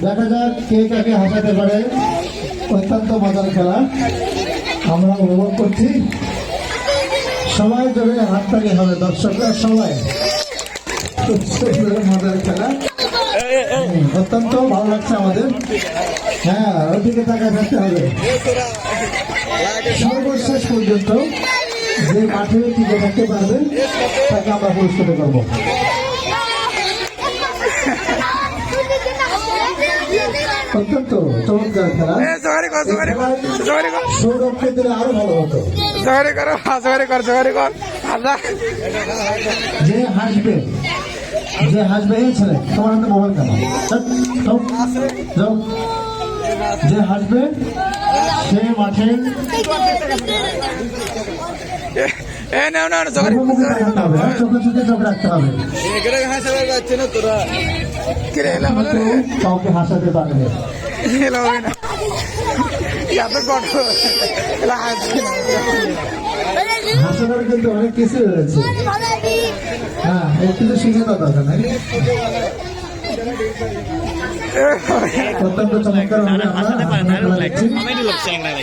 দেখা যাক কে কাকে হাসাতে পারে। অত্যন্ত মজার খেলা আমরা উপভোগ করছি। সবাই ধরে হাততালি হবে, দর্শকরা সবাই। মজার খেলা, অত্যন্ত ভালো লাগছে আমাদের। হ্যাঁ, ওইদিকে তাকায় থাকতে হবে। সর্বশেষ পর্যন্ত যে মাঠে টিকে থাকতে পারবে তাকে আমরা পুরস্কৃত করবো। অত্যন্ত চমৎকার খেলা। সৌরভকে দিলে আরো ভালো হতো। যে হাসবে, যে হাসবে, এই ছেলে তোমার হাতে মোবাইল কেন? যে হাসবে সে মাঠে চোখে চোখে চোখ রাখতে হবে। কাউকে হাসাতে পারবে হাসানোর কিন্তু অনেক কিছু রয়েছে। হ্যাঁ, একটু তো শিখে দেওয়া দরকার নাই। অত্যন্ত চমৎকার ভাবে আমরা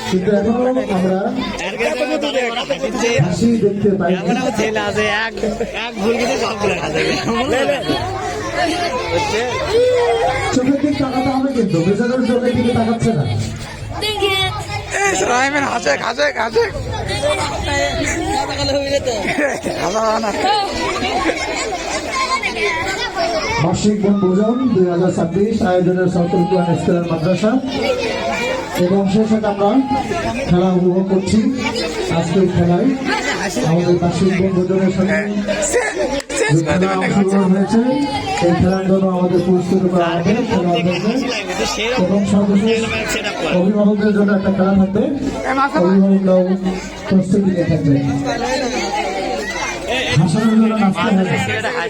কিন্তু এখনো আমরা হাসি দেখতে পাই। চোখের দিক তাকাতে হবে, কিন্তু বেচারার চোখের দিকে তাকাচ্ছে না। বার্ষিক বনভোজন 2026 আয়োজনের সরকার স্কুলের মাদ্রাসা এবং সেই সাথে আমরা খেলা উপভোগ করছি। আজকের খেলায় আমাদের বার্ষিক বনভোজনের সঙ্গে অংশগ্রহণ হয়েছে। এই খেলার জন্য আমাদের পুরস্কৃত করা হবে এবং সর্বশেষ অভিভাবকদের জন্য একটা খেলা থাকবে। অভিভাবকরাও প্রস্তুতি নিয়ে থাকবে। হাসানোর জন্য নাচতে হবে।